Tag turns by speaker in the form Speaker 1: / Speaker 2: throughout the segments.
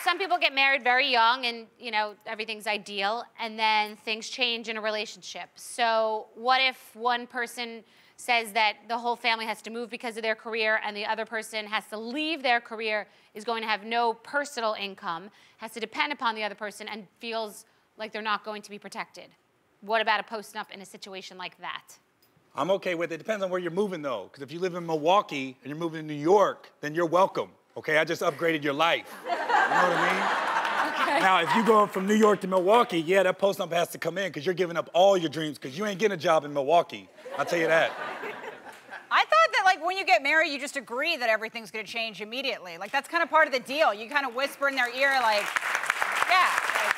Speaker 1: Some people get married very young and, you know, everything's ideal, and then things change in a relationship. So what if one person says that the whole family has to move because of their career and the other person has to leave their career, is going to have no personal income, has to depend upon the other person, and feels like they're not going to be protected? What about a post-nup in a situation like that?
Speaker 2: I'm okay with it. Depends on where you're moving, though. Because if you live in Milwaukee and you're moving to New York, then you're welcome. Okay, I just upgraded your life. You know what I mean? Okay. Now, if you go from New York to Milwaukee, yeah, that post-nup has to come in because you're giving up all your dreams because you ain't getting a job in Milwaukee. I'll tell you that.
Speaker 3: I thought that, like, when you get married, you just agree that everything's going to change immediately. Like, that's kind of part of the deal. You kind of whisper in their ear, like, yeah. Like,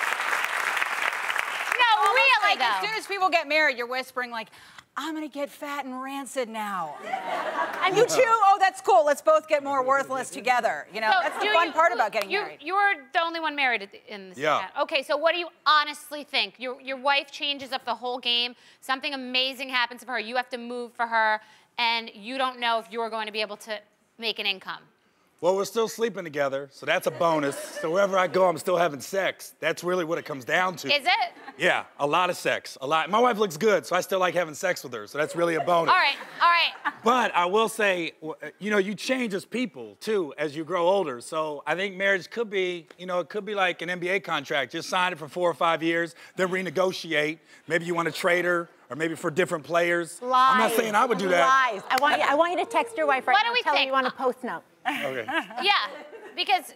Speaker 1: no, really,
Speaker 3: like, as soon as people get married, you're whispering, like, I'm going to get fat and rancid now. And you too? Oh, that's cool. Let's both get more worthless together. You know, so that's the fun part about getting married.
Speaker 1: You're the only one married in this. Yeah. Okay, so what do you honestly think? Your wife changes up the whole game. Something amazing happens for her. You have to move for her, and you don't know if you're going to be able to make an income.
Speaker 2: Well, we're still sleeping together, so that's a bonus. So wherever I go, I'm still having sex. That's really what it comes down to.
Speaker 1: Is it?
Speaker 2: Yeah, a lot of sex, a lot. My wife looks good, so I still like having sex with her, so that's really a bonus.
Speaker 1: All right.
Speaker 2: But I will say, you know, you change as people, too, as you grow older. So I think marriage could be, you know, it could be like an NBA contract. Just sign it for 4 or 5 years, then renegotiate. Maybe you want to trade her, or maybe for different players.
Speaker 4: Lies.
Speaker 2: I'm not saying I would do that.
Speaker 4: Lies. I want you to text your wife right now and tell her you want a post-nup.
Speaker 2: Okay.
Speaker 1: Yeah, because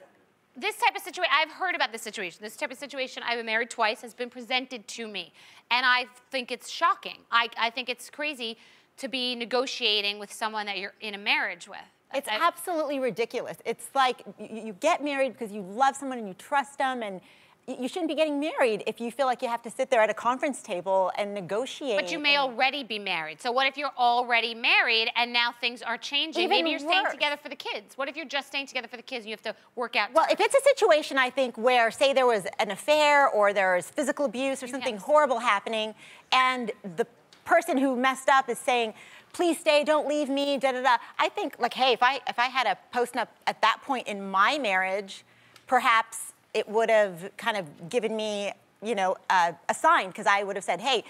Speaker 1: this type of situation, I've heard about this situation. This type of situation, I've been married twice, has been presented to me. And I think it's shocking. I think it's crazy to be negotiating with someone that you're in a marriage with.
Speaker 4: It's absolutely ridiculous. It's like you get married because you love someone and you trust them, and you shouldn't be getting married if you feel like you have to sit there at a conference table and negotiate.
Speaker 1: But you may already be married. So what if you're already married and now things are changing? Maybe you're staying together for the kids. What if you're just staying together for the kids and you have to work out?
Speaker 4: Well, if it's a situation, I think, where, say, there was an affair or there's physical abuse or something horrible happening, and the person who messed up is saying, please stay, don't leave me, da-da-da. I think, like, hey, if I had a post-nup at that point in my marriage, perhaps it would have kind of given me, you know, a sign, because I would have said, hey,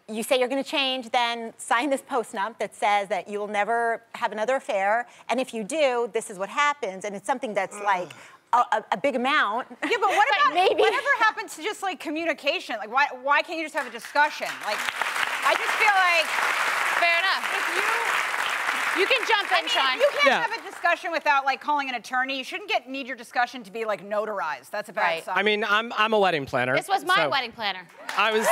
Speaker 4: you say you're going to change, then sign this post-nup that says that you will never have another affair, and if you do, this is what happens, and it's something that's like a big amount.
Speaker 3: Yeah, but what about whatever happened to just, like, communication? Like, why can't you just have a discussion? Like, I just feel like,
Speaker 1: fair enough. You can jump in, Sean.
Speaker 3: You can't have a discussion without, like, calling an attorney. You shouldn't need your discussion to be, like, notarized. That's a bad sign.
Speaker 5: I mean, I'm a wedding planner.
Speaker 1: This was my wedding planner.
Speaker 5: I was,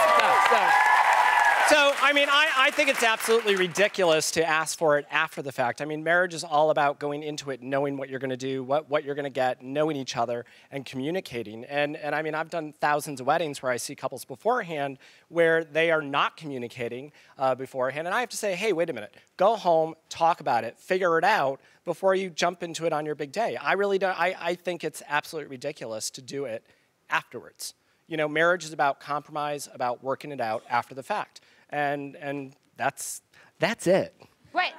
Speaker 5: So, I mean, I think it's absolutely ridiculous to ask for it after the fact. I mean, marriage is all about going into it, knowing what you're going to do, what you're going to get, knowing each other, and communicating. And I mean, I've done thousands of weddings where I see couples beforehand where they are not communicating beforehand. And I have to say, hey, wait a minute. Go home, talk about it, figure it out before you jump into it on your big day. I really don't. I think it's absolutely ridiculous to do it afterwards. You know, marriage is about compromise, about working it out after the fact. And that's it.
Speaker 1: Right.